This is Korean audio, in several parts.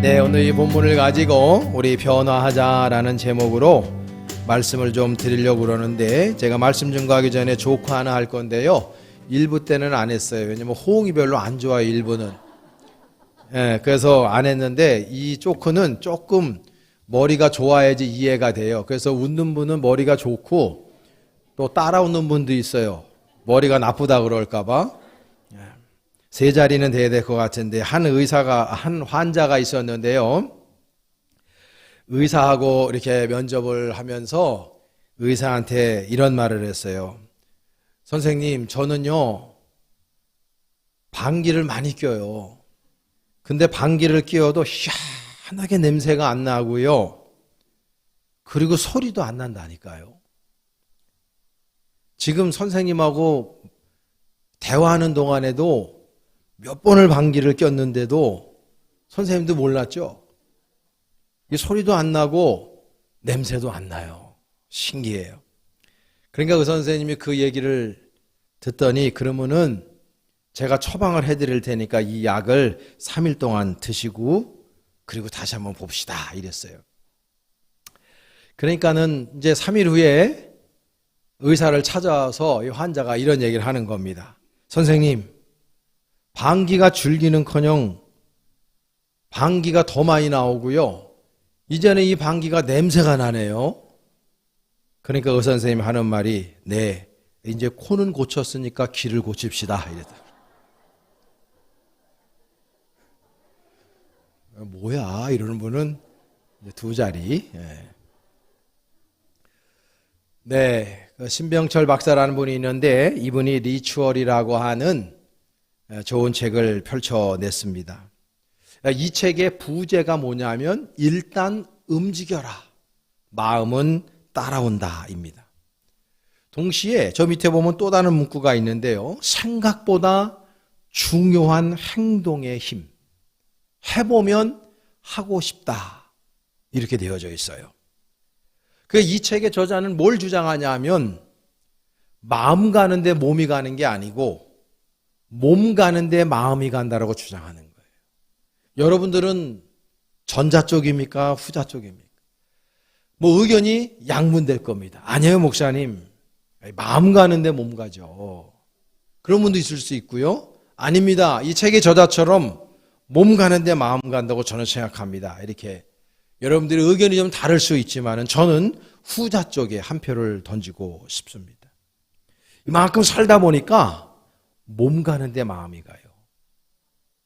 네, 오늘 이 본문을 가지고 우리 변화하자라는 제목으로 말씀을 좀 드리려고 그러는데, 제가 말씀 증거하기 전에 조크 하나 할 건데요. 1부 때는 안 했어요. 왜냐면 호응이 별로 안 좋아요, 1부는. 예, 그래서 안 했는데, 이 조크는 조금 머리가 좋아야지 이해가 돼요. 그래서 웃는 분은 머리가 좋고 또 따라 웃는 분도 있어요. 머리가 나쁘다 그럴까봐. 세 자리는 돼야 될 것 같은데, 한 환자가 있었는데요. 의사하고 이렇게 면접을 하면서 의사한테 이런 말을 했어요. 선생님, 저는요, 방귀를 많이 껴요. 근데 방귀를 뀌어도 희한하게 냄새가 안 나고요. 그리고 소리도 안 난다니까요. 지금 선생님하고 대화하는 동안에도 몇 번을 방귀를 꼈는데도 선생님도 몰랐죠? 이 소리도 안 나고 냄새도 안 나요. 신기해요. 그러니까 그 선생님이 그 얘기를 듣더니, 그러면은 제가 처방을 해드릴 테니까 이 약을 3일 동안 드시고 그리고 다시 한번 봅시다 이랬어요. 그러니까는 이제 3일 후에 의사를 찾아와서 이 환자가 이런 얘기를 하는 겁니다. 선생님, 방귀가 줄기는커녕 방귀가 더 많이 나오고요. 이제는 이 방귀가 냄새가 나네요. 그러니까 의사 선생님이 하는 말이, 네, 이제 코는 고쳤으니까 귀를 고칩시다 이랬다. 뭐야 이러는 분은 두 자리. 네, 신병철 박사라는 분이 있는데, 이분이 리추얼이라고 하는 좋은 책을 펼쳐냈습니다. 이 책의 부제가 뭐냐면, 일단 움직여라, 마음은 따라온다 입니다. 동시에 저 밑에 보면 또 다른 문구가 있는데요. 생각보다 중요한 행동의 힘, 해보면 하고 싶다, 이렇게 되어져 있어요. 이 책의 저자는 뭘 주장하냐 하면, 마음 가는데 몸이 가는 게 아니고 몸 가는데 마음이 간다라고 주장하는 거예요. 여러분들은 전자 쪽입니까? 후자 쪽입니까? 뭐 의견이 양분될 겁니다. 아니에요, 목사님. 마음 가는데 몸 가죠. 그런 분도 있을 수 있고요. 아닙니다. 이 책의 저자처럼 몸 가는데 마음 간다고 저는 생각합니다. 이렇게 여러분들의 의견이 좀 다를 수 있지만 저는 후자 쪽에 한 표를 던지고 싶습니다. 이만큼 살다 보니까 몸 가는데 마음이 가요.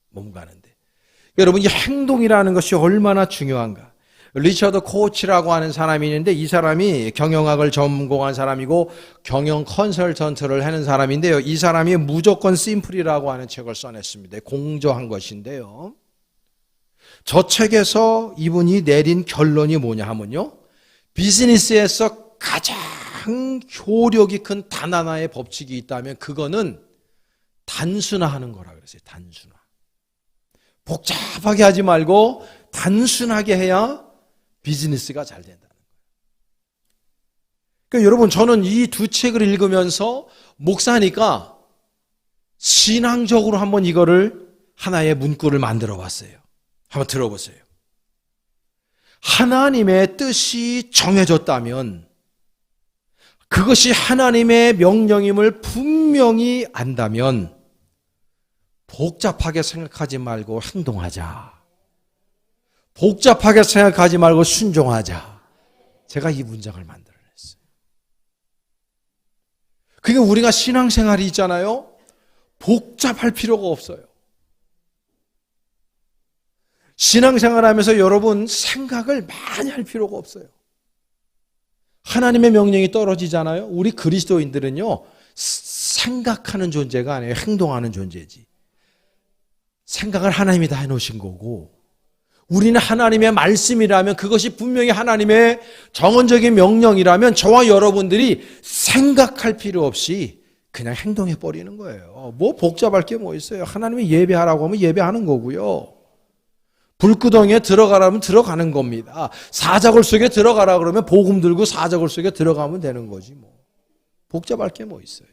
몸 가는데. 여러분, 이 행동이라는 것이 얼마나 중요한가. 리처드 코치라고 하는 사람이 있는데, 이 사람이 경영학을 전공한 사람이고 경영 컨설턴트를 하는 사람인데요. 이 사람이 무조건 심플이라고 하는 책을 써냈습니다. 공저한 것인데요. 저 책에서 이분이 내린 결론이 뭐냐 하면요, 비즈니스에서 가장 효력이 큰 단 하나의 법칙이 있다면 그거는 단순화하는 거라 그랬어요. 단순화. 복잡하게 하지 말고 단순하게 해야 비즈니스가 잘 된다는 거예요. 그러니까 여러분, 저는 이 두 책을 읽으면서 목사니까 신앙적으로 한번 이거를 하나의 문구를 만들어 봤어요. 한번 들어보세요. 하나님의 뜻이 정해졌다면 그것이 하나님의 명령임을 분명히 안다면 복잡하게 생각하지 말고 행동하자. 복잡하게 생각하지 말고 순종하자. 제가 이 문장을 만들어냈어요. 그러니까 우리가 신앙생활이 있잖아요. 복잡할 필요가 없어요. 신앙생활하면서 여러분 생각을 많이 할 필요가 없어요. 하나님의 명령이 떨어지잖아요. 우리 그리스도인들은요, 생각하는 존재가 아니에요. 행동하는 존재지. 생각을 하나님이 다 해놓으신 거고, 우리는 하나님의 말씀이라면, 그것이 분명히 하나님의 정언적인 명령이라면 저와 여러분들이 생각할 필요 없이 그냥 행동해 버리는 거예요. 뭐 복잡할 게 뭐 있어요. 하나님이 예배하라고 하면 예배하는 거고요. 불구덩이에 들어가라면 들어가는 겁니다. 사자굴 속에 들어가라 그러면 복음 들고 사자굴 속에 들어가면 되는 거지 뭐. 복잡할 게 뭐 있어요.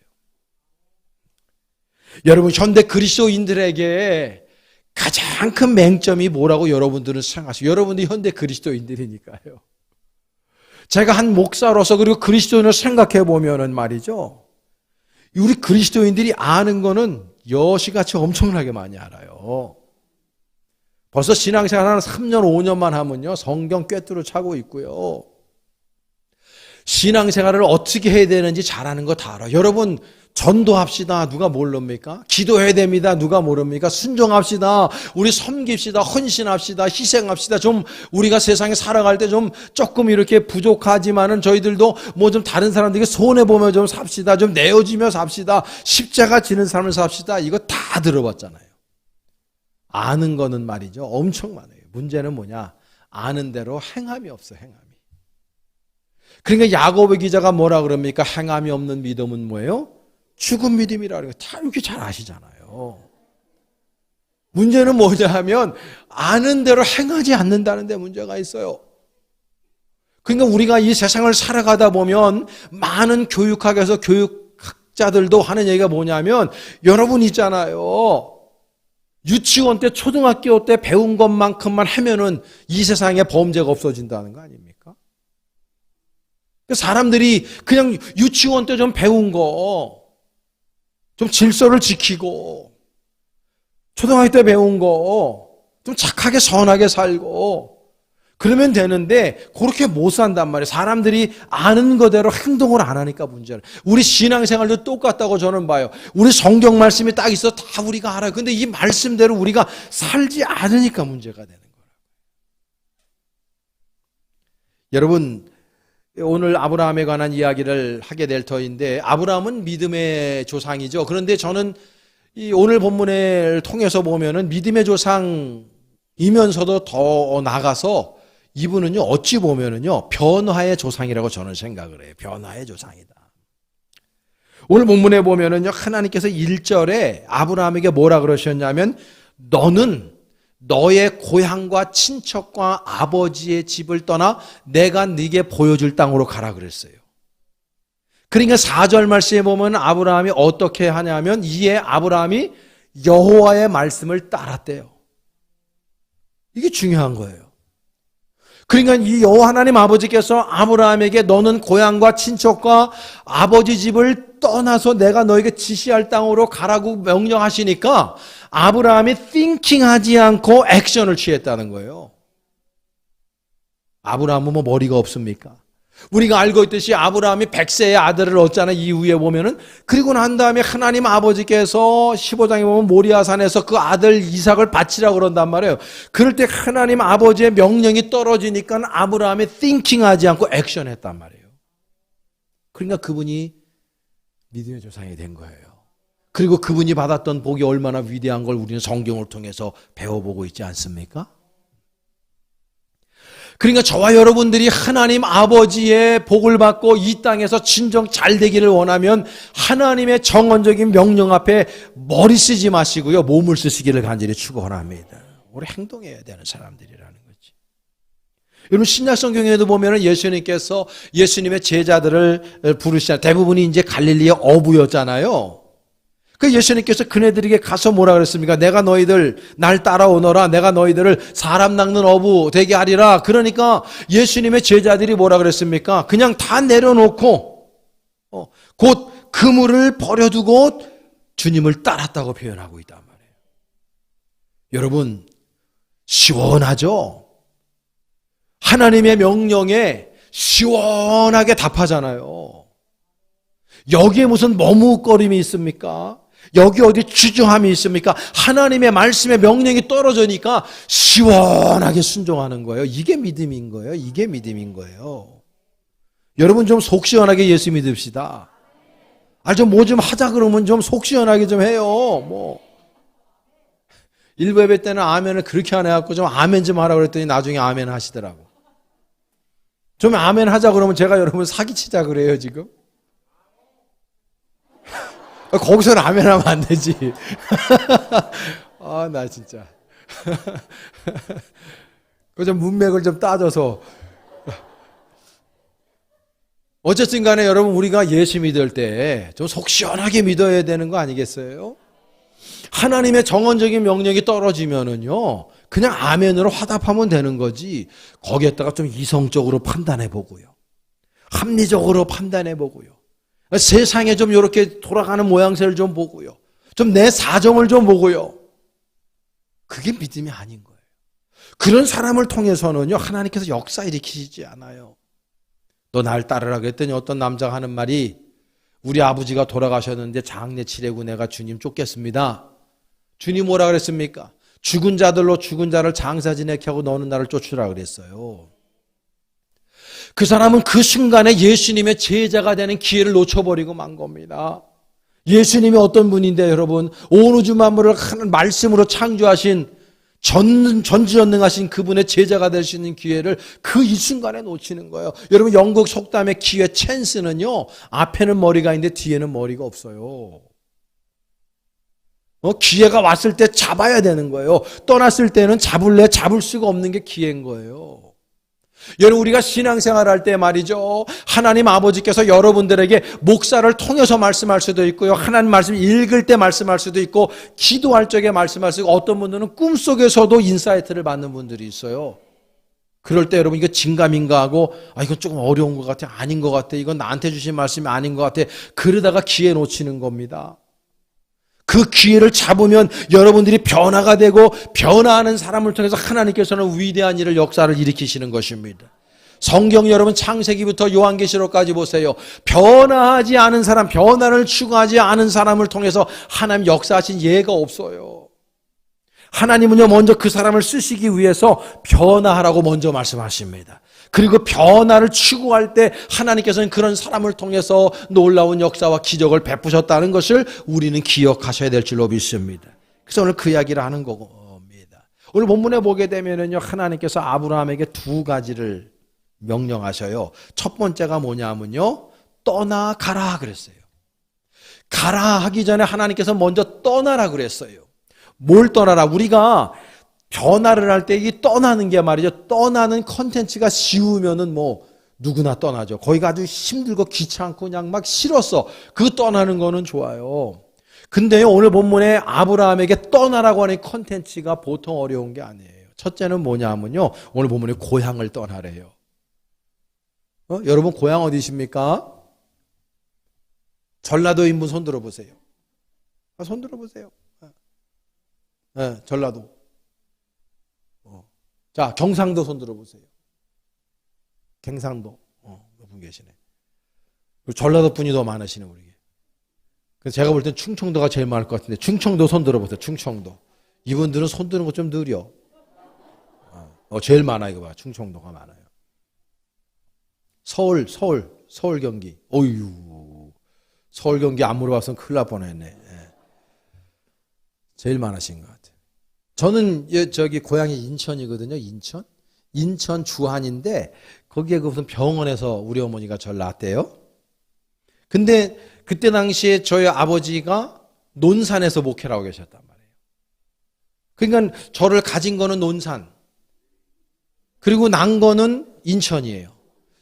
여러분, 현대 그리스도인들에게 가장 큰 맹점이 뭐라고 여러분들은 생각하세요? 여러분들이 현대 그리스도인들이니까요. 제가 한 목사로서 그리고 그리스도인을 생각해 보면은 말이죠. 우리 그리스도인들이 아는 거는 여시같이 엄청나게 많이 알아요. 벌써 신앙생활 한 3년, 5년만 하면요. 성경 꿰뚫어 차고 있고요. 신앙생활을 어떻게 해야 되는지 잘 아는 거 다 알아요. 여러분, 전도합시다. 누가 모릅니까? 기도해야 됩니다. 누가 모릅니까? 순종합시다. 우리 섬깁시다. 헌신합시다. 희생합시다. 좀 우리가 세상에 살아갈 때 좀 조금 이렇게 부족하지만은 저희들도 뭐 좀 다른 사람들에게 손해보며 좀 삽시다. 좀 내어지며 삽시다. 십자가 지는 삶을 삽시다. 이거 다 들어봤잖아요. 아는 거는 말이죠. 엄청 많아요. 문제는 뭐냐? 아는 대로 행함이 없어, 행함이. 그러니까 야고보 기자가 뭐라 그럽니까? 행함이 없는 믿음은 뭐예요? 죽은 믿음이라 그래요. 다 이렇게 잘 아시잖아요. 문제는 뭐냐 하면 아는 대로 행하지 않는다는 데 문제가 있어요. 그러니까 우리가 이 세상을 살아가다 보면 많은 교육학에서 교육학자들도 하는 얘기가 뭐냐면 여러분 있잖아요. 유치원 때 초등학교 때 배운 것만큼만 하면은 이 세상에 범죄가 없어진다는 거 아닙니까? 사람들이 그냥 유치원 때 좀 배운 거, 좀 질서를 지키고, 초등학교 때 배운 거, 좀 착하게 선하게 살고, 그러면 되는데, 그렇게 못 산단 말이에요. 사람들이 아는 거대로 행동을 안 하니까 문제는. 우리 신앙생활도 똑같다고 저는 봐요. 우리 성경 말씀이 딱 있어 다 우리가 알아요. 근데 이 말씀대로 우리가 살지 않으니까 문제가 되는 거예요. 여러분, 오늘 아브라함에 관한 이야기를 하게 될 터인데 아브라함은 믿음의 조상이죠. 그런데 저는 이 오늘 본문을 통해서 보면은 믿음의 조상이면서도 더 나가서 이분은요 어찌 보면은요 변화의 조상이라고 저는 생각을 해요. 변화의 조상이다. 오늘 본문에 보면은요 하나님께서 1절에 아브라함에게 뭐라 그러셨냐면 너는 너의 고향과 친척과 아버지의 집을 떠나 내가 네게 보여줄 땅으로 가라 그랬어요. 그러니까 4절 말씀에 보면 아브라함이 어떻게 하냐면 이에 아브라함이 여호와의 말씀을 따랐대요. 이게 중요한 거예요. 그러니까 이 여호와 하나님 아버지께서 아브라함에게 너는 고향과 친척과 아버지 집을 떠나서 내가 너에게 지시할 땅으로 가라고 명령하시니까 아브라함이 띵킹하지 않고 액션을 취했다는 거예요. 아브라함은 뭐 머리가 없습니까? 우리가 알고 있듯이 아브라함이 100세의 아들을 얻잖아요. 이후에 보면은. 그리고 난 다음에 하나님 아버지께서 15장에 보면 모리아산에서 그 아들 이삭을 바치라고 그런단 말이에요. 그럴 때 하나님 아버지의 명령이 떨어지니까 아브라함이 띵킹하지 않고 액션했단 말이에요. 그러니까 그분이 믿음의 조상이 된 거예요. 그리고 그분이 받았던 복이 얼마나 위대한 걸 우리는 성경을 통해서 배워보고 있지 않습니까? 그러니까 저와 여러분들이 하나님 아버지의 복을 받고 이 땅에서 진정 잘 되기를 원하면 하나님의 정언적인 명령 앞에 머리 쓰지 마시고요. 몸을 쓰시기를 간절히 축원합니다. 우리 행동해야 되는 사람들이라는 거지. 여러분 신약 성경에도 보면 예수님께서 예수님의 제자들을 부르시잖아요. 대부분이 이제 갈릴리의 어부였잖아요. 그 예수님께서 그네들에게 가서 뭐라 그랬습니까? 내가 너희들 날 따라오너라. 내가 너희들을 사람 낚는 어부 되게 하리라. 그러니까 예수님의 제자들이 뭐라 그랬습니까? 그냥 다 내려놓고 곧 그물을 버려두고 주님을 따랐다고 표현하고 있단 말이에요. 여러분 시원하죠? 하나님의 명령에 시원하게 답하잖아요. 여기에 무슨 머뭇거림이 있습니까? 여기 어디 주저함이 있습니까? 하나님의 말씀에 명령이 떨어지니까 시원하게 순종하는 거예요. 이게 믿음인 거예요. 이게 믿음인 거예요. 여러분 좀 속 시원하게 예수 믿읍시다. 좀 뭐 좀 하자 그러면 좀 속 시원하게 좀 해요. 뭐 일부 예배 때는 아멘을 그렇게 안 해갖고 좀 아멘 좀 하라고 그랬더니 나중에 아멘 하시더라고. 좀 아멘 하자 그러면 제가 여러분 사기치자 그래요 지금. 거기서 라면 하면 안 되지. 나 진짜. 좀 문맥을 좀 따져서. 어쨌든 간에 여러분, 우리가 예수 믿을 때 좀 속 시원하게 믿어야 되는 거 아니겠어요? 하나님의 정언적인 명령이 떨어지면은요, 그냥 아멘으로 화답하면 되는 거지, 거기에다가 좀 이성적으로 판단해 보고요, 합리적으로 판단해 보고요, 세상에 좀 이렇게 돌아가는 모양새를 좀 보고요, 좀 내 사정을 좀 보고요, 그게 믿음이 아닌 거예요. 그런 사람을 통해서는요, 하나님께서 역사 일으키시지 않아요. 너 날 따르라 그랬더니 어떤 남자가 하는 말이, 우리 아버지가 돌아가셨는데 장례 치르고 내가 주님 쫓겠습니다. 주님 뭐라 그랬습니까? 죽은 자들로 죽은 자를 장사 지내게 하고 너는 나를 쫓으라 그랬어요. 그 사람은 그 순간에 예수님의 제자가 되는 기회를 놓쳐버리고 만 겁니다. 예수님이 어떤 분인데 여러분, 온 우주 만물을 하는 말씀으로 창조하신 전지전능하신 그분의 제자가 될 수 있는 기회를 그 이 순간에 놓치는 거예요. 여러분, 영국 속담의 기회 찬스는요, 앞에는 머리가 있는데 뒤에는 머리가 없어요. 기회가 왔을 때 잡아야 되는 거예요. 떠났을 때는 잡을 수가 없는 게 기회인 거예요. 여러분, 우리가 신앙생활 할 때 말이죠, 하나님 아버지께서 여러분들에게 목사를 통해서 말씀할 수도 있고요, 하나님 말씀 읽을 때 말씀할 수도 있고, 기도할 적에 말씀할 수 있고, 어떤 분들은 꿈속에서도 인사이트를 받는 분들이 있어요. 그럴 때 여러분, 이거 진감인가 하고, 이건 조금 어려운 것 같아, 아닌 것 같아, 이건 나한테 주신 말씀이 아닌 것 같아, 그러다가 기회 놓치는 겁니다. 그 기회를 잡으면 여러분들이 변화가 되고, 변화하는 사람을 통해서 하나님께서는 위대한 일을, 역사를 일으키시는 것입니다. 성경 여러분, 창세기부터 요한계시록까지 보세요. 변화하지 않은 사람, 변화를 추구하지 않은 사람을 통해서 하나님 역사하신 예가 없어요. 하나님은요, 먼저 그 사람을 쓰시기 위해서 변화하라고 먼저 말씀하십니다. 그리고 변화를 추구할 때 하나님께서는 그런 사람을 통해서 놀라운 역사와 기적을 베푸셨다는 것을 우리는 기억하셔야 될 줄로 믿습니다. 그래서 오늘 그 이야기를 하는 겁니다. 오늘 본문에 보게 되면은요, 하나님께서 아브라함에게 두 가지를 명령하셔요. 첫 번째가 뭐냐면요, 떠나가라 그랬어요. 가라 하기 전에 하나님께서 먼저 떠나라 그랬어요. 뭘 떠나라? 우리가 변화를 할 때 이 떠나는 게 말이죠, 떠나는 컨텐츠가 쉬우면은 뭐 누구나 떠나죠. 거기가 아주 힘들고 귀찮고 그냥 막 싫었어. 그 떠나는 거는 좋아요. 근데요, 오늘 본문에 아브라함에게 떠나라고 하는 컨텐츠가 보통 어려운 게 아니에요. 첫째는 뭐냐면요, 오늘 본문에 고향을 떠나래요. 여러분, 고향 어디십니까? 전라도 인분 손 들어보세요. 손 들어보세요. 네, 전라도. 자, 경상도 손 들어보세요. 경상도. 몇 분 계시네. 전라도 분이 더 많으시네, 우리게. 그래서 제가 볼 땐 충청도가 제일 많을 것 같은데, 충청도 손 들어보세요. 충청도. 이분들은 손 드는 거 좀 느려. 제일 많아, 이거 봐. 충청도가 많아요. 서울, 경기. 어휴. 서울, 경기 안 물어봤으면 큰일 날 뻔했네. 제일 많으신 것 같아요. 저는 저기 고향이 인천이거든요. 인천 주한인데, 거기에 그 무슨 병원에서 우리 어머니가 저를 낳았대요. 근데 그때 당시에 저희 아버지가 논산에서 목회를 하고 계셨단 말이에요. 그러니까 저를 가진 거는 논산, 그리고 난 거는 인천이에요.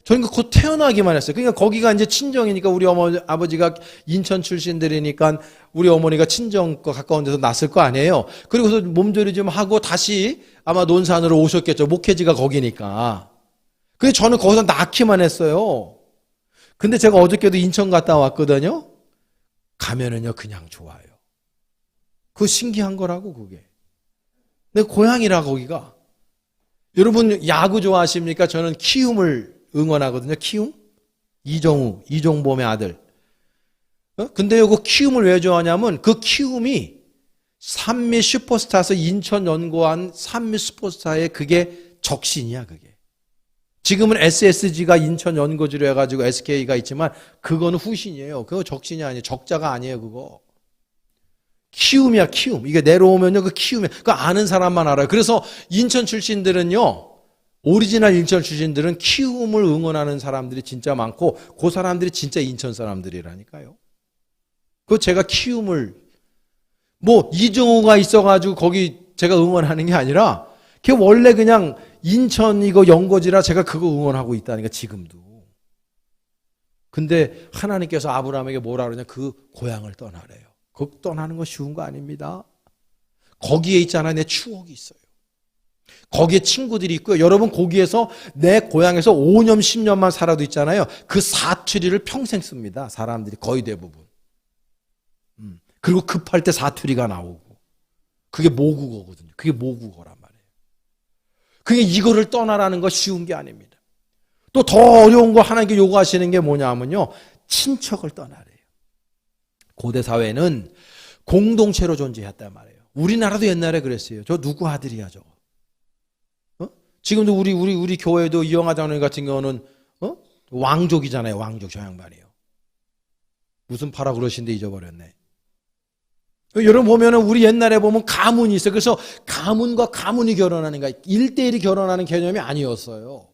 저는 곧 태어나기만 했어요. 그러니까 거기가 이제 친정이니까, 우리 아버지가 인천 출신들이니까 우리 어머니가 친정과 가까운 데서 났을 거 아니에요. 그리고서 몸조리 좀 하고 다시 아마 논산으로 오셨겠죠. 목회지가 거기니까. 그래서 저는 거기서 낳기만 했어요. 근데 제가 어저께도 인천 갔다 왔거든요. 가면은요, 그냥 좋아요. 그거 신기한 거라고, 그게. 내 고향이라, 거기가. 여러분, 야구 좋아하십니까? 저는 키움을 응원하거든요. 키움? 이종범의 아들. 근데요, 그 키움을 왜 좋아하냐면, 그 키움이 산미 슈퍼스타에서 인천 연고한 산미 슈퍼스타의 그게 적신이야, 그게. 지금은 SSG가 인천 연고지로 해가지고 SK가 있지만, 그거는 후신이에요. 그거 적신이 아니에요. 적자가 아니에요, 그거. 키움이야, 키움. 이게 내려오면요, 그 키움이야. 그거 아는 사람만 알아요. 그래서 인천 출신들은요, 오리지널 인천 출신들은 키움을 응원하는 사람들이 진짜 많고, 그 사람들이 진짜 인천 사람들이라니까요. 그 제가 키움을, 뭐 이정호가 있어가지고 거기 제가 응원하는 게 아니라 그게 원래 그냥 인천 이거 연고지라 제가 그거 응원하고 있다니까 지금도. 근데 하나님께서 아브라함에게 뭐라 그러냐? 그 고향을 떠나래요. 그 떠나는 거 쉬운 거 아닙니다. 거기에 있잖아요. 내 추억이 있어요. 거기에 친구들이 있고요. 여러분 거기에서 내 고향에서 5년 10년만 살아도 있잖아요. 그 사투리를 평생 씁니다. 사람들이 거의 대부분. 그리고 급할 때 사투리가 나오고. 그게 모국어거든요. 그게 모국어란 말이에요. 그게 이거를 떠나라는 거 쉬운 게 아닙니다. 또 더 어려운 거 하나님께 요구하시는 게 뭐냐면요. 친척을 떠나래요. 고대 사회는 공동체로 존재했단 말이에요. 우리나라도 옛날에 그랬어요. 저 누구 아들이야 저거. 지금도 우리 교회도 이영하 장로님 같은 경우는 왕족이잖아요. 왕족 저 양반이에요. 무슨 파라 그러신데 잊어버렸네. 여러분 보면은 우리 옛날에 보면 가문이 있어요. 그래서 가문과 가문이 결혼하는 거야. 1대1이 결혼하는 개념이 아니었어요.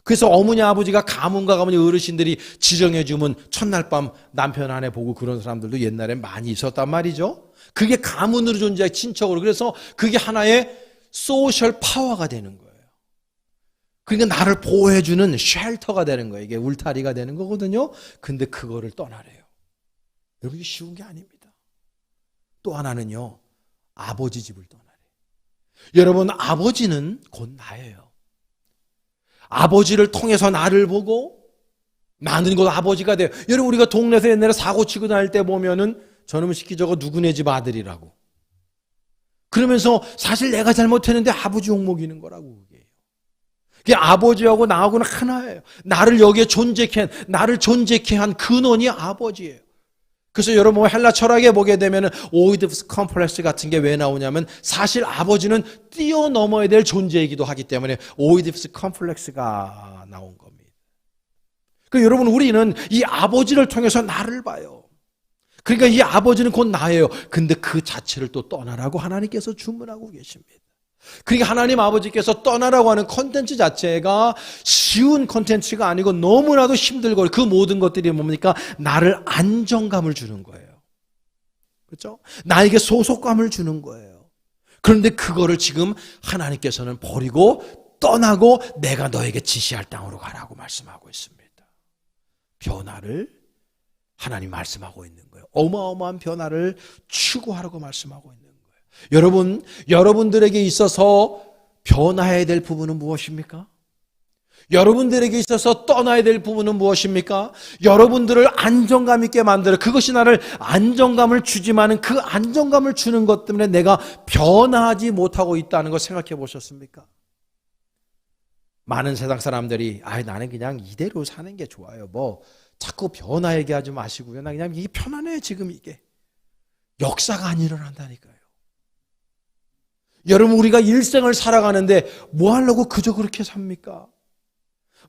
그래서 어머니 아버지가 가문과 가문이 어르신들이 지정해 주면 첫날 밤 남편 아내 보고 그런 사람들도 옛날에 많이 있었단 말이죠. 그게 가문으로 존재해 친척으로. 그래서 그게 하나의 소셜 파워가 되는 거예요. 그러니까 나를 보호해주는 쉘터가 되는 거예요. 이게 울타리가 되는 거거든요. 근데 그거를 떠나래요. 여러분 이게 쉬운 게 아닙니다. 또 하나는요. 아버지 집을 떠나래요. 여러분 아버지는 곧 나예요. 아버지를 통해서 나를 보고 나는 곧 아버지가 돼요. 여러분 우리가 동네에서 옛날에 사고 치고 다닐 때 보면은 저놈의 시키 저거 누구네 집 아들이라고. 그러면서 사실 내가 잘못했는데 아버지 욕먹이는 거라고. 그게 아버지하고 나하고는 하나예요. 나를 여기에 나를 존재케 한 근원이 아버지예요. 그래서 여러분 헬라 철학에 보게 되면 오이디푸스 컴플렉스 같은 게 왜 나오냐면 사실 아버지는 뛰어넘어야 될 존재이기도 하기 때문에 오이디푸스 컴플렉스가 나온 겁니다. 그러니까 여러분 우리는 이 아버지를 통해서 나를 봐요. 그러니까 이 아버지는 곧 나예요. 근데 그 자체를 또 떠나라고 하나님께서 주문하고 계십니다. 그러니까 하나님 아버지께서 떠나라고 하는 콘텐츠 자체가 쉬운 콘텐츠가 아니고 너무나도 힘들고 그 모든 것들이 뭡니까? 나를 안정감을 주는 거예요. 그렇죠? 나에게 소속감을 주는 거예요. 그런데 그거를 지금 하나님께서는 버리고 떠나고 내가 너에게 지시할 땅으로 가라고 말씀하고 있습니다. 변화를 하나님 말씀하고 있는 거예요. 어마어마한 변화를 추구하라고 말씀하고 있는 거예요. 여러분들에게 있어서 변화해야 될 부분은 무엇입니까? 여러분들에게 있어서 떠나야 될 부분은 무엇입니까? 여러분들을 안정감 있게 만들어 그것이 나를 안정감을 주지만은 그 안정감을 주는 것 때문에 내가 변화하지 못하고 있다는 거 생각해 보셨습니까? 많은 세상 사람들이 나는 그냥 이대로 사는 게 좋아요. 뭐 자꾸 변화 얘기하지 마시고요. 나 그냥 이게 편안해 지금 이게. 역사가 안 일어난다니까요. 여러분 우리가 일생을 살아가는데 뭐 하려고 그저 그렇게 삽니까?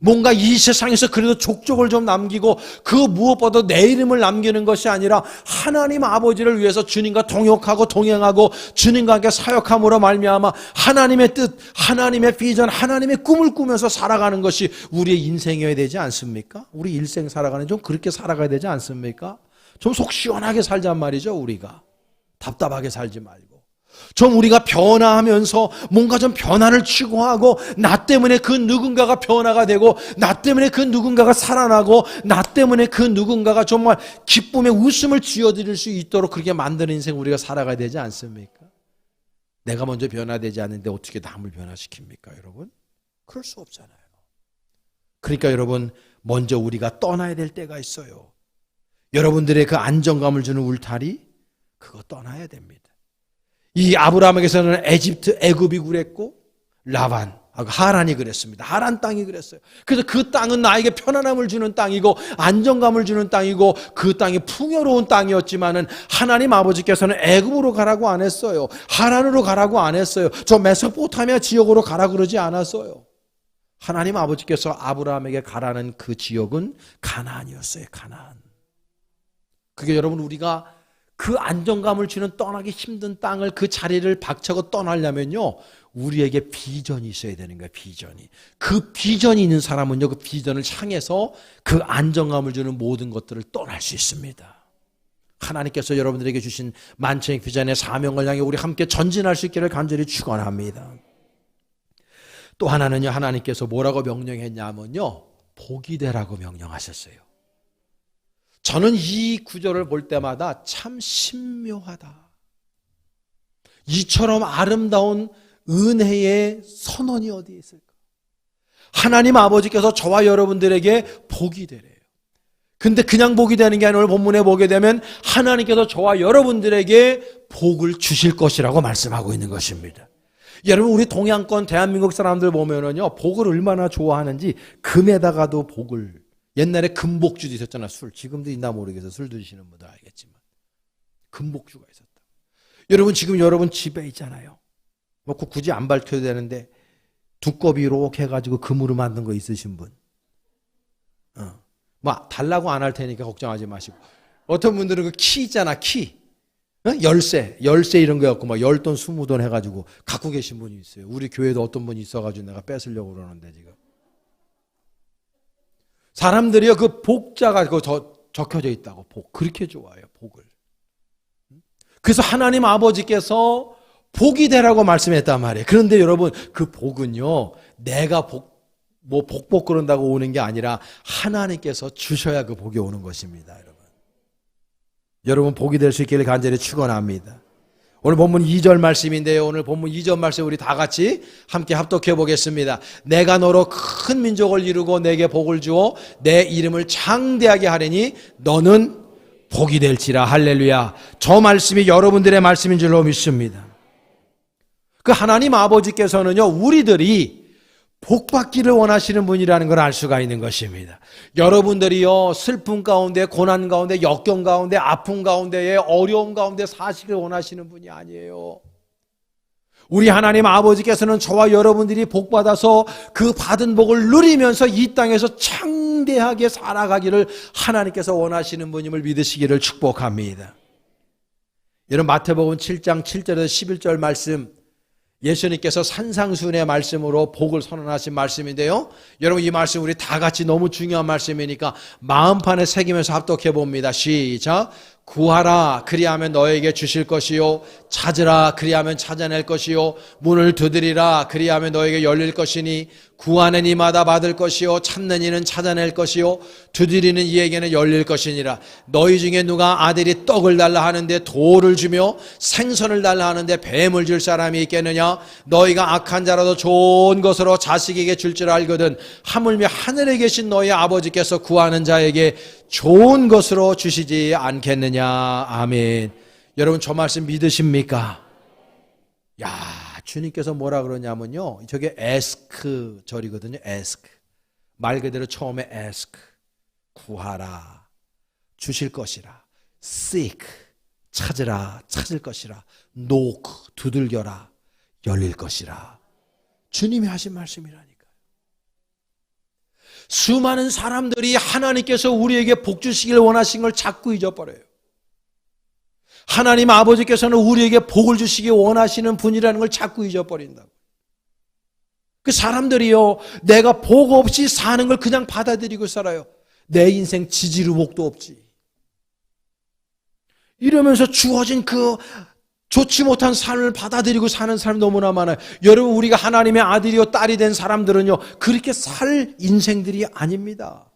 뭔가 이 세상에서 그래도 족적을 좀 남기고 그 무엇보다 내 이름을 남기는 것이 아니라 하나님 아버지를 위해서 주님과 동역하고 동행하고 주님과 함께 사역함으로 말미암아 하나님의 뜻, 하나님의 비전, 하나님의 꿈을 꾸면서 살아가는 것이 우리의 인생이어야 되지 않습니까? 우리 일생 살아가는 좀 그렇게 살아가야 되지 않습니까? 좀 속 시원하게 살잔 말이죠. 우리가 답답하게 살지 말고 좀 우리가 변화하면서 뭔가 좀 변화를 추구하고 나 때문에 그 누군가가 변화가 되고 나 때문에 그 누군가가 살아나고 나 때문에 그 누군가가 정말 기쁨의 웃음을 쥐어드릴 수 있도록 그렇게 만드는 인생 우리가 살아가야 되지 않습니까? 내가 먼저 변화되지 않는데 어떻게 남을 변화시킵니까 여러분? 그럴 수 없잖아요. 그러니까 여러분 먼저 우리가 떠나야 될 때가 있어요. 여러분들의 그 안정감을 주는 울타리 그거 떠나야 됩니다. 이 아브라함에게서는 애굽이 그랬고 라반, 하란이 그랬습니다. 하란 땅이 그랬어요. 그래서 그 땅은 나에게 편안함을 주는 땅이고 안정감을 주는 땅이고 그 땅이 풍요로운 땅이었지만은 하나님 아버지께서는 애굽으로 가라고 안 했어요. 하란으로 가라고 안 했어요. 저 메소포타미아 지역으로 가라 그러지 않았어요. 하나님 아버지께서 아브라함에게 가라는 그 지역은 가나안이었어요. 가나안. 그게 여러분 우리가 그 안정감을 주는 떠나기 힘든 땅을 그 자리를 박차고 떠나려면요 우리에게 비전이 있어야 되는 거예요. 비전이. 그 비전이 있는 사람은요 그 비전을 향해서 그 안정감을 주는 모든 것들을 떠날 수 있습니다. 하나님께서 여러분들에게 주신 만천의 비전의 사명을 향해 우리 함께 전진할 수 있기를 간절히 축원합니다. 또 하나는요, 하나님께서 뭐라고 명령했냐면요, 복이 되라고 명령하셨어요. 저는 이 구절을 볼 때마다 참 신묘하다. 이처럼 아름다운 은혜의 선언이 어디에 있을까? 하나님 아버지께서 저와 여러분들에게 복이 되래요. 근데 그냥 복이 되는 게 아니라 오늘 본문에 보게 되면 하나님께서 저와 여러분들에게 복을 주실 것이라고 말씀하고 있는 것입니다. 여러분, 우리 동양권 대한민국 사람들 보면은요, 복을 얼마나 좋아하는지 금에다가도 복을, 옛날에 금복주도 있었잖아. 술, 지금도 있나 모르겠어. 술 드시는 분들 알겠지만 금복주가 있었다. 여러분, 지금 여러분 집에 있잖아요. 뭐 굳이 안 밝혀도 되는데 두꺼비 이렇게 해가지고 금으로 만든 거 있으신 분, 뭐 달라고 안 할 테니까 걱정하지 마시고. 어떤 분들은 그 키 있잖아, 키, 열쇠 이런 거였고 막 10돈 20돈 해가지고 갖고 계신 분이 있어요. 우리 교회도 어떤 분이 있어가지고 내가 뺏으려고 그러는데, 지금 사람들이요, 그 복자가 그 적혀져 있다고, 복 그렇게 좋아해요, 복을. 그래서 하나님 아버지께서 복이 되라고 말씀했단 말이에요. 그런데 여러분, 그 복은요, 내가 복 그런다고 오는 게 아니라 하나님께서 주셔야 그 복이 오는 것입니다. 여러분 복이 될 수 있기를 간절히 축원합니다. 오늘 본문 2절 말씀인데요, 오늘 본문 2절 말씀 우리 다 같이 함께 합독해 보겠습니다. 내가 너로 큰 민족을 이루고 내게 복을 주어 내 이름을 장대하게 하리니 너는 복이 될지라. 할렐루야. 저 말씀이 여러분들의 말씀인 줄로 믿습니다. 그 하나님 아버지께서는요, 우리들이 복받기를 원하시는 분이라는 걸 알 수가 있는 것입니다. 여러분들이요, 슬픔 가운데, 고난 가운데, 역경 가운데, 아픔 가운데에, 어려움 가운데 사시길 원하시는 분이 아니에요. 우리 하나님 아버지께서는 저와 여러분들이 복받아서 그 받은 복을 누리면서 이 땅에서 창대하게 살아가기를 하나님께서 원하시는 분임을 믿으시기를 축복합니다. 여러분, 마태복음 7장 7절에서 11절 말씀, 예수님께서 산상수훈의 말씀으로 복을 선언하신 말씀인데요, 여러분 이 말씀 우리 다 같이 너무 중요한 말씀이니까 마음판에 새기면서 합독해 봅니다. 시작. 구하라 그리하면 너에게 주실 것이요, 찾으라 그리하면 찾아낼 것이요, 문을 두드리라 그리하면 너에게 열릴 것이니 구하는 이마다 받을 것이요, 찾는 이는 찾아낼 것이요, 두드리는 이에게는 열릴 것이니라. 너희 중에 누가 아들이 떡을 달라 하는데 돌을 주며 생선을 달라 하는데 뱀을 줄 사람이 있겠느냐? 너희가 악한 자라도 좋은 것으로 자식에게 줄 줄 알거든 하물며 하늘에 계신 너희 아버지께서 구하는 자에게 좋은 것으로 주시지 않겠느냐. 아멘. 여러분 저 말씀 믿으십니까? 야, 주님께서 뭐라 그러냐면요, 저게 ask 절이거든요. ask, 말 그대로 처음에 ask, 구하라, 주실 것이라. seek, 찾으라, 찾을 것이라. knock, 두들겨라, 열릴 것이라. 주님이 하신 말씀이라니까요. 수많은 사람들이 하나님께서 우리에게 복 주시길 원하신 걸 자꾸 잊어버려요. 하나님 아버지께서는 우리에게 복을 주시기 원하시는 분이라는 걸 자꾸 잊어버린다고. 그 사람들이요, 내가 복 없이 사는 걸 그냥 받아들이고 살아요. 내 인생 지지로 복도 없지 이러면서 주어진 그 좋지 못한 삶을 받아들이고 사는 사람이 너무나 많아요. 여러분, 우리가 하나님의 아들이요 딸이 된 사람들은요, 그렇게 살 인생들이 아닙니다.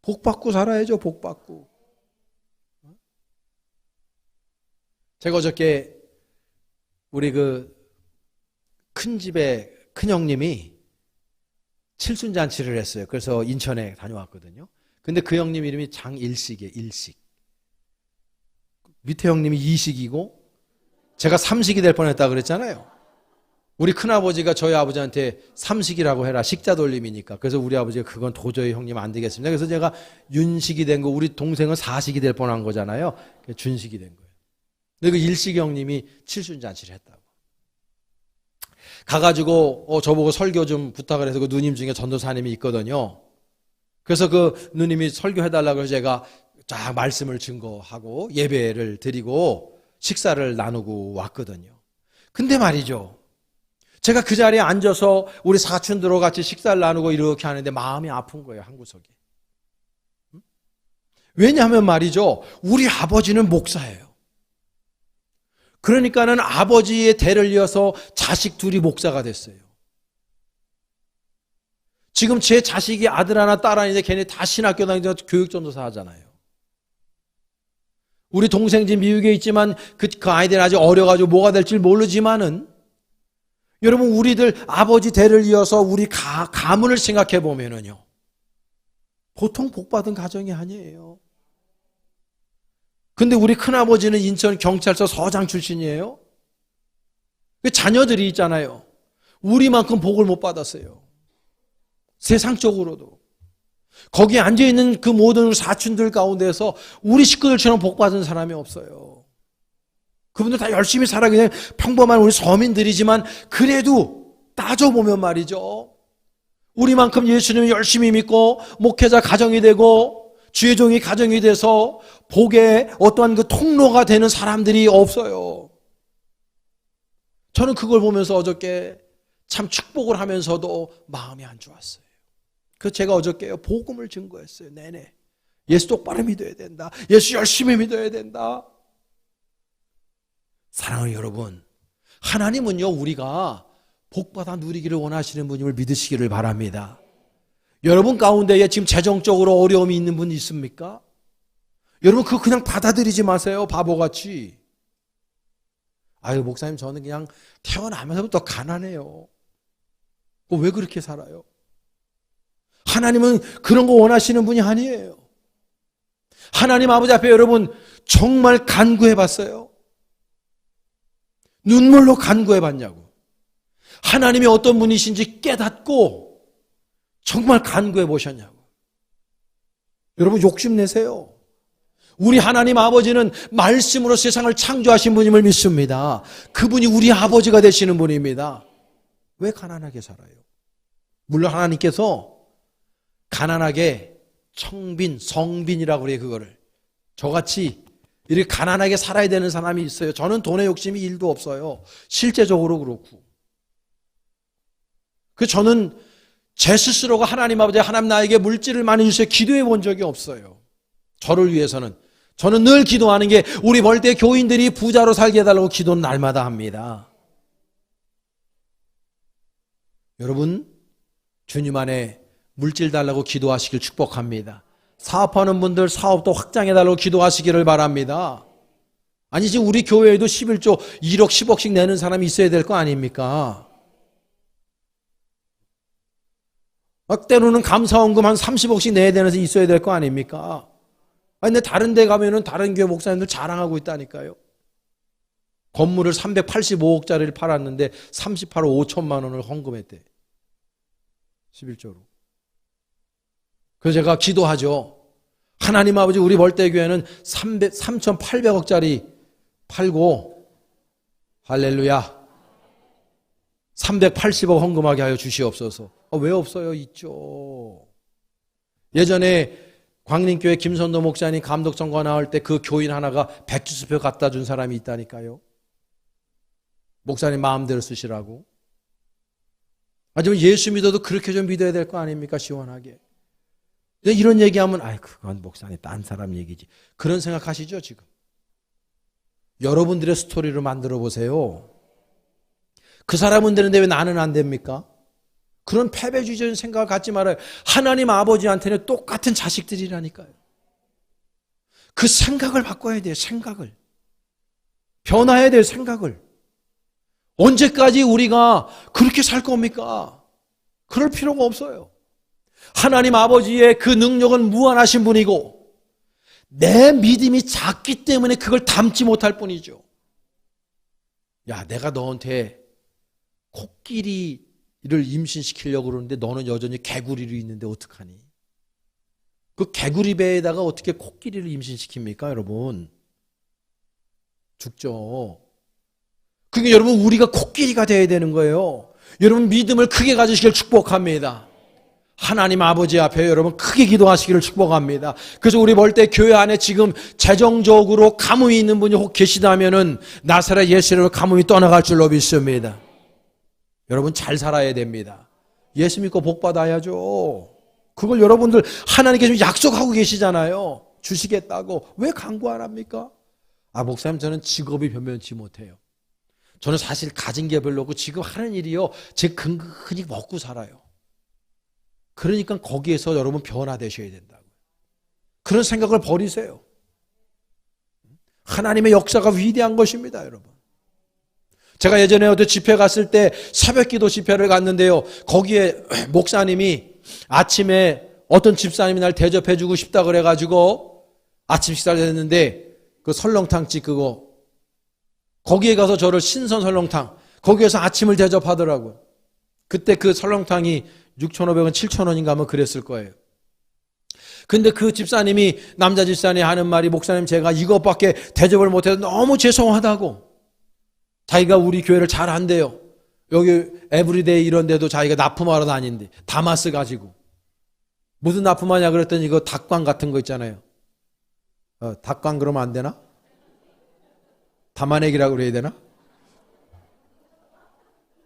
복 받고 살아야죠. 복 받고. 제가 어저께 우리 그 큰 집에 큰 형님이 칠순잔치를 했어요. 그래서 인천에 다녀왔거든요. 근데 그 형님 이름이 장일식이에요. 일식. 밑에 형님이 이식이고 제가 삼식이 될 뻔했다 그랬잖아요. 우리 큰아버지가 저희 아버지한테 삼식이라고 해라, 식자 돌림이니까. 그래서 우리 아버지가 그건 도저히 형님 안 되겠습니다. 그래서 제가 윤식이 된 거, 우리 동생은 사식이 될 뻔한 거잖아요. 준식이 된 거예요. 근데 그 일식 형님이 칠순잔치를 했다고. 가가지고 저보고 설교 좀 부탁을 해서 그 누님 중에 전도사님이 있거든요. 그래서 그 누님이 설교해달라고 해서 제가 쫙 말씀을 증거하고 예배를 드리고 식사를 나누고 왔거든요. 근데 말이죠, 제가 그 자리에 앉아서 우리 사촌들하고 같이 식사를 나누고 이렇게 하는데 마음이 아픈 거예요, 한 구석에. 왜냐하면 말이죠, 우리 아버지는 목사예요. 그러니까는 아버지의 대를 이어서 자식 둘이 목사가 됐어요. 지금 제 자식이 아들 하나 딸 하나인데 걔네 다 신학교 다니면서 교육전도사 하잖아요. 우리 동생 집 미국에 있지만 그 아이들은 아직 어려가지고 뭐가 될지 모르지만은 여러분 우리들 아버지 대를 이어서 우리 가문을 생각해 보면은요. 보통 복받은 가정이 아니에요. 근데 우리 큰아버지는 인천 경찰서 서장 출신이에요. 그 자녀들이 있잖아요. 우리만큼 복을 못 받았어요. 세상적으로도. 거기에 앉아있는 그 모든 사촌들 가운데서 우리 식구들처럼 복 받은 사람이 없어요. 그분들 다 열심히 살아 그냥 평범한 우리 서민들이지만 그래도 따져보면 말이죠. 우리만큼 예수님을 열심히 믿고 목회자 가정이 되고 주의 종이 가정이 돼서 복의 어떠한 그 통로가 되는 사람들이 없어요. 저는 그걸 보면서 어저께 참 축복을 하면서도 마음이 안 좋았어요. 그래서 제가 어저께요 복음을 증거했어요. 내내 예수 똑바로 믿어야 된다. 예수 열심히 믿어야 된다. 사랑하는 여러분, 하나님은요 우리가 복받아 누리기를 원하시는 분임을 믿으시기를 바랍니다. 여러분 가운데에 지금 재정적으로 어려움이 있는 분 있습니까? 여러분 그거 그냥 받아들이지 마세요. 바보같이. 아유 목사님 저는 그냥 태어나면서부터 가난해요. 왜 그렇게 살아요? 하나님은 그런 거 원하시는 분이 아니에요. 하나님 아버지 앞에 여러분 정말 간구해 봤어요? 눈물로 간구해 봤냐고. 하나님이 어떤 분이신지 깨닫고 정말 간구해 보셨냐고. 여러분 욕심내세요. 우리 하나님 아버지는 말씀으로 세상을 창조하신 분임을 믿습니다. 그분이 우리 아버지가 되시는 분입니다. 왜 가난하게 살아요? 물론 하나님께서 가난하게 청빈, 성빈이라고 그래요 그거를. 저같이 이렇게 가난하게 살아야 되는 사람이 있어요. 저는 돈에 욕심이 1도 없어요. 실제적으로 그렇고. 저는 제 스스로가 하나님 아버지 하나님 나에게 물질을 많이 주세요 기도해 본 적이 없어요. 저를 위해서는. 저는 늘 기도하는 게 우리 벌떼 교인들이 부자로 살게 해달라고 기도는 날마다 합니다. 여러분 주님 안에 물질 달라고 기도하시길 축복합니다. 사업하는 분들 사업도 확장해달라고 기도하시기를 바랍니다. 아니 지금 우리 교회에도 11조 1억 10억씩 내는 사람이 있어야 될 거 아닙니까? 때로는 감사원금 한 30억씩 내야 되는 데 있어야 될 거 아닙니까? 아니, 근데 다른 데 가면은 다른 교회 목사님들 자랑하고 있다니까요. 건물을 385억짜리를 팔았는데 38억 5천만 원을 헌금했대. 11조로. 그래서 제가 기도하죠. 하나님 아버지 우리 벌떼교회는 3,800억짜리 팔고 할렐루야 380억 헌금하게 하여 주시옵소서. 왜 없어요? 있죠. 예전에 광림교회 김선도 목사님 감독 선거 나올 때 그 교인 하나가 백주수표 갖다 준 사람이 있다니까요. 목사님 마음대로 쓰시라고. 하지만 예수 믿어도 그렇게 좀 믿어야 될 거 아닙니까? 시원하게. 이런 얘기하면 그건 목사님 딴 사람 얘기지. 그런 생각하시죠 지금? 여러분들의 스토리를 만들어 보세요. 그 사람은 되는데 왜 나는 안 됩니까? 그런 패배주의적인 생각을 갖지 말아요. 하나님 아버지한테는 똑같은 자식들이라니까요. 그 생각을 바꿔야 돼요. 생각을. 변화해야 돼요. 생각을. 언제까지 우리가 그렇게 살 겁니까? 그럴 필요가 없어요. 하나님 아버지의 그 능력은 무한하신 분이고 내 믿음이 작기 때문에 그걸 담지 못할 뿐이죠. 야, 내가 너한테 코끼리를 임신시키려고 그러는데 너는 여전히 개구리로 있는데 어떡하니? 그 개구리 배에다가 어떻게 코끼리를 임신시킵니까, 여러분? 죽죠. 그러니까 여러분 우리가 코끼리가 돼야 되는 거예요. 여러분 믿음을 크게 가지시길 축복합니다. 하나님 아버지 앞에 여러분 크게 기도하시기를 축복합니다. 그래서 우리 벌떼 교회 안에 지금 재정적으로 가뭄이 있는 분이 혹 계시다면은 나사렛 예수님으로 가뭄이 떠나갈 줄로 믿습니다. 여러분 잘 살아야 됩니다. 예수 믿고 복 받아야죠. 그걸 여러분들 하나님께 좀 약속하고 계시잖아요. 주시겠다고 왜 강구 안 합니까? 목사님 저는 직업이 변변치 못해요. 저는 사실 가진 게 별로고 지금 하는 일이요, 제 근근히 먹고 살아요. 그러니까 거기에서 여러분 변화되셔야 된다고요. 그런 생각을 버리세요. 하나님의 역사가 위대한 것입니다, 여러분. 제가 예전에 어디 집회 갔을 때 새벽기도 집회를 갔는데요, 거기에 목사님이 아침에 어떤 집사님이 날 대접해주고 싶다 그래가지고 아침 식사를 했는데 그 설렁탕집 그거 거기에 가서 저를 신선 설렁탕 거기에서 아침을 대접하더라고요. 그때 그 설렁탕이 6,500원, 7,000원인가 하면 그랬을 거예요. 근데 그 집사님이, 남자 집사님이 하는 말이, 목사님 제가 이것밖에 대접을 못해서 너무 죄송하다고. 자기가 우리 교회를 잘 안대요. 여기 에브리데이 이런 데도 자기가 납품하러 다닌대. 다마스 가지고. 무슨 납품하냐 그랬더니 이거 닭광 같은 거 있잖아요. 닭광 그러면 안 되나? 담아내기라고 그래야 되나?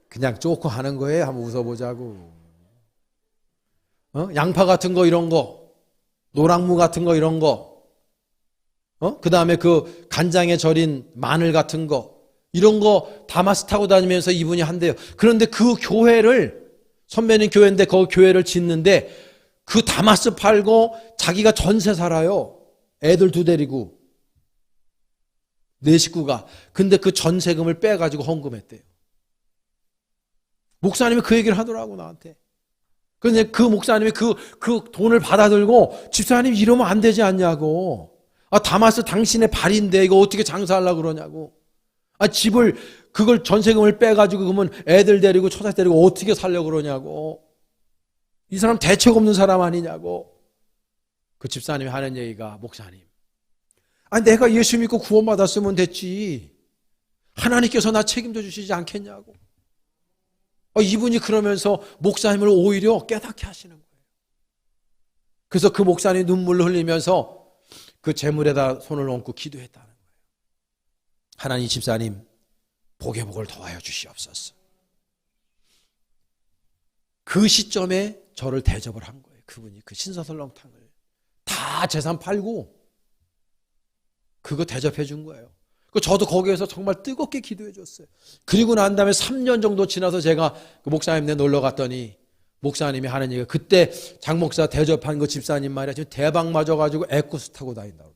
그냥 쪼고 하는 거예요. 한번 웃어보자고. 양파 같은 거 이런 거, 노랑무 같은 거 이런 거, 그 다음에 그 간장에 절인 마늘 같은 거, 이런 거 다마스 타고 다니면서 이분이 한대요. 그런데 그 교회를, 선배님 교회인데 그 교회를 짓는데 그 다마스 팔고 자기가 전세 살아요. 애들 2 데리고. 4 식구가. 근데 그 전세금을 빼가지고 헌금했대요. 목사님이 그 얘기를 하더라고, 나한테. 근데 그 목사님이 그 돈을 받아들고, 집사님 이러면 안 되지 않냐고. 다마스 당신의 발인데 이거 어떻게 장사하려고 그러냐고. 집을, 그걸 전세금을 빼가지고 그러면 애들 데리고 처자 데리고 어떻게 살려고 그러냐고. 이 사람 대책 없는 사람 아니냐고. 그 집사님이 하는 얘기가, 목사님, 내가 예수 믿고 구원받았으면 됐지. 하나님께서 나 책임져 주시지 않겠냐고. 이분이 그러면서 목사님을 오히려 깨닫게 하시는 거예요. 그래서 그 목사님이 눈물을 흘리면서 그 재물에다 손을 얹고 기도했다는 거예요. 하나님, 집사님 복의 복을 더하여 주시옵소서. 그 시점에 저를 대접을 한 거예요. 그분이 그 신선설렁탕을 다 재산 팔고 그거 대접해 준 거예요. 저도 거기에서 정말 뜨겁게 기도해 줬어요. 그리고 난 다음에 3년 정도 지나서 제가 그 목사님네 놀러 갔더니 목사님이 하는 얘기가, 그때 장 목사 대접한 그 집사님 말이야, 지금 대박 맞아가지고 에쿠스 타고 다닌다고.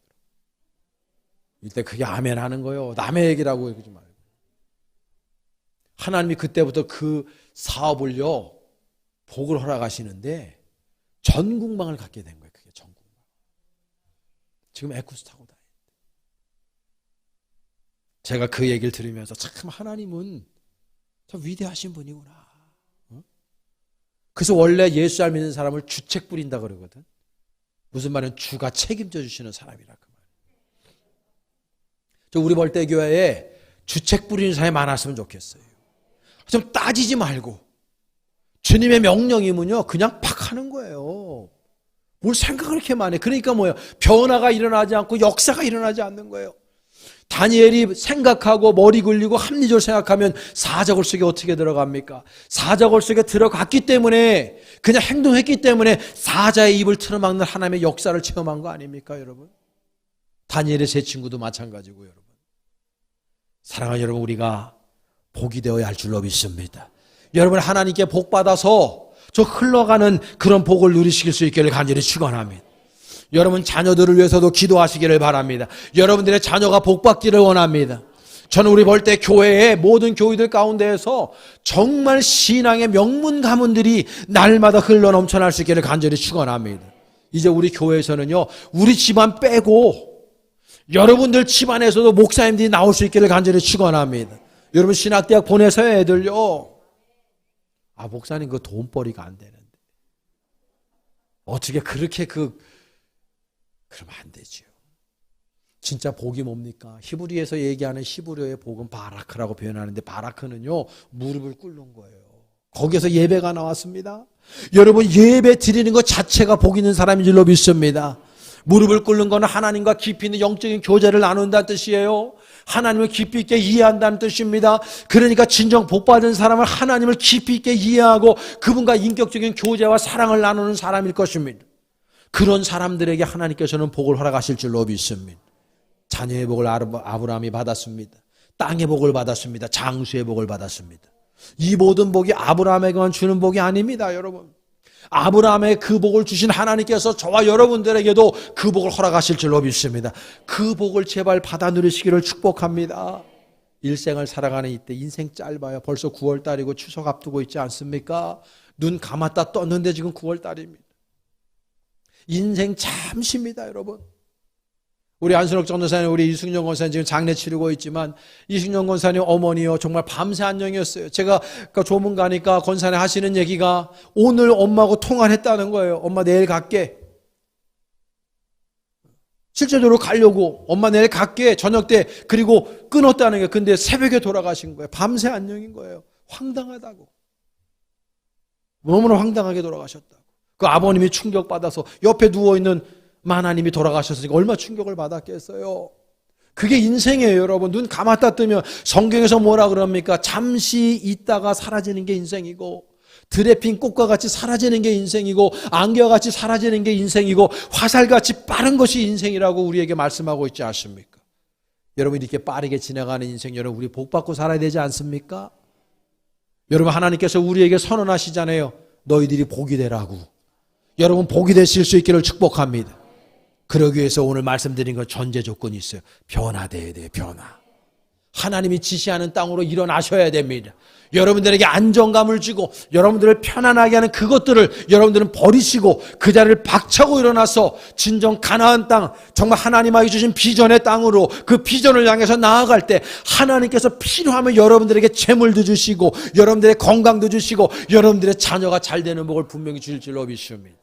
이때 그게 아멘 하는 거예요. 남의 얘기라고 그러지 말고. 하나님이 그때부터 그 사업을요, 복을 허락하시는데 전국망을 갖게 된 거예요. 그게 전국망. 지금 에쿠스 타고 다녀요. 제가 그 얘기를 들으면서 참 하나님은 참 위대하신 분이구나. 그래서 원래 예수 알 믿는 사람을 주책 부린다 그러거든. 무슨 말이냐면 주가 책임져 주시는 사람이라 그 말. 우리 벌떼교회에 주책 부리는 사람이 많았으면 좋겠어요. 좀 따지지 말고 주님의 명령이면요 그냥 팍 하는 거예요. 뭘 생각을 이렇게 많이 해. 그러니까 뭐예요? 변화가 일어나지 않고 역사가 일어나지 않는 거예요. 다니엘이 생각하고 머리 굴리고 합리적으로 생각하면 사자굴 속에 어떻게 들어갑니까? 사자굴 속에 들어갔기 때문에, 그냥 행동했기 때문에 사자의 입을 틀어막는 하나님의 역사를 체험한 거 아닙니까, 여러분? 다니엘의 세 친구도 마찬가지고, 여러분. 사랑하는 여러분, 우리가 복이 되어야 할 줄로 믿습니다. 여러분, 하나님께 복 받아서 저 흘러가는 그런 복을 누리실 수 있기를 간절히 축원합니다. 여러분 자녀들을 위해서도 기도하시기를 바랍니다. 여러분들의 자녀가 복받기를 원합니다. 저는 우리 벌떼 교회의 모든 교회들 가운데에서 정말 신앙의 명문 가문들이 날마다 흘러 넘쳐날 수 있기를 간절히 축원합니다. 이제 우리 교회에서는요, 우리 집안 빼고 여러분들 집안에서도 목사님들이 나올 수 있기를 간절히 축원합니다. 여러분 신학대학 보내서요, 애들요. 목사님 그 돈벌이가 안 되는데 어떻게 그렇게 그러면 안 되죠. 진짜 복이 뭡니까? 히브리에서 얘기하는 히브리어의 복은 바라크라고 표현하는데, 바라크는요 무릎을 꿇는 거예요. 거기에서 예배가 나왔습니다. 여러분 예배 드리는 것 자체가 복 있는 사람인 줄로 믿습니다. 무릎을 꿇는 것은 하나님과 깊이 있는 영적인 교제를 나눈다는 뜻이에요. 하나님을 깊이 있게 이해한다는 뜻입니다. 그러니까 진정 복받은 사람은 하나님을 깊이 있게 이해하고 그분과 인격적인 교제와 사랑을 나누는 사람일 것입니다. 그런 사람들에게 하나님께서는 복을 허락하실 줄로 믿습니다. 자녀의 복을 아브라함이 받았습니다. 땅의 복을 받았습니다. 장수의 복을 받았습니다. 이 모든 복이 아브라함에게만 주는 복이 아닙니다, 여러분. 아브라함의 그 복을 주신 하나님께서 저와 여러분들에게도 그 복을 허락하실 줄로 믿습니다. 그 복을 제발 받아 누리시기를 축복합니다. 일생을 살아가는 이때 인생 짧아요. 벌써 9월달이고 추석 앞두고 있지 않습니까? 눈 감았다 떴는데 지금 9월달입니다. 인생 잠시입니다, 여러분. 우리 안순옥 전도사님, 우리 이승용 권사님 지금 장례 치르고 있지만 이승용 권사님 어머니요 정말 밤새 안녕이었어요. 제가 조문 가니까 권사님 하시는 얘기가 오늘 엄마하고 통화를 했다는 거예요. 엄마 내일 갈게. 실제적으로 가려고 엄마 내일 갈게 저녁 때 그리고 끊었다는 거예요. 근데 새벽에 돌아가신 거예요. 밤새 안녕인 거예요. 황당하다고. 너무나 황당하게 돌아가셨다고. 그 아버님이 충격받아서 옆에 누워있는 마나님이 돌아가셨으니까 얼마나 충격을 받았겠어요. 그게 인생이에요, 여러분. 눈 감았다 뜨면 성경에서 뭐라 그럽니까? 잠시 있다가 사라지는 게 인생이고 들에 핀 꽃과 같이 사라지는 게 인생이고 안개와 같이 사라지는 게 인생이고 화살같이 빠른 것이 인생이라고 우리에게 말씀하고 있지 않습니까? 여러분 이렇게 빠르게 지나가는 인생 여러분 우리 복 받고 살아야 되지 않습니까? 여러분 하나님께서 우리에게 선언하시잖아요. 너희들이 복이 되라고. 여러분 복이 되실 수 있기를 축복합니다. 그러기 위해서 오늘 말씀드린 건 전제 조건이 있어요. 변화돼야 돼요. 변화. 하나님이 지시하는 땅으로 일어나셔야 됩니다. 여러분들에게 안정감을 주고 여러분들을 편안하게 하는 그것들을 여러분들은 버리시고 그 자리를 박차고 일어나서 진정 가나안 땅, 정말 하나님에게 주신 비전의 땅으로 그 비전을 향해서 나아갈 때 하나님께서 필요하면 여러분들에게 재물도 주시고 여러분들의 건강도 주시고 여러분들의 자녀가 잘 되는 복을 분명히 주실 줄로 믿습니다.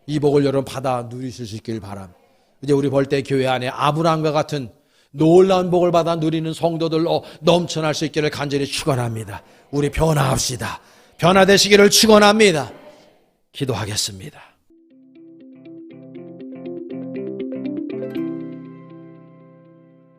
이 복을 여러분 받아 누리실 수 있길 바랍니다. 이제 우리 벌떼 교회 안에 아브라함과 같은 놀라운 복을 받아 누리는 성도들로 넘쳐날 수 있기를 간절히 축원합니다. 우리 변화합시다. 변화되시기를 축원합니다. 기도하겠습니다.